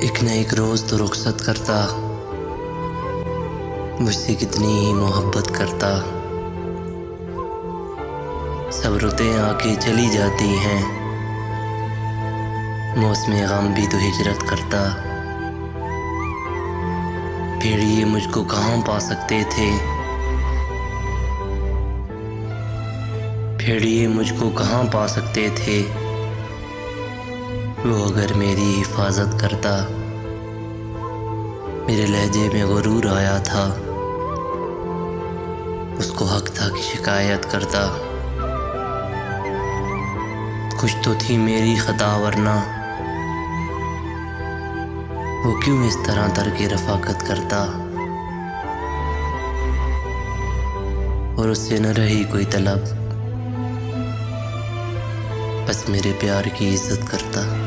एक न एक रोज़ तो रुखसत करता, मुझसे कितनी ही मोहब्बत करता। सब रुतें आके चली जाती हैं, मौसम गम भी तो हिजरत करता। फिर ये मुझको कहाँ पा सकते थे, फिर ये मुझको कहाँ पा सकते थे। वो अगर मेरी हिफाजत करता, मेरे लहजे में गुरूर आया था, उसको हक था कि शिकायत करता। कुछ तो थी मेरी खता वरना वो क्यों इस तरह तर्क रफ़ाकत करता। और उससे न रही कोई तलब, बस मेरे प्यार की इज्जत करता।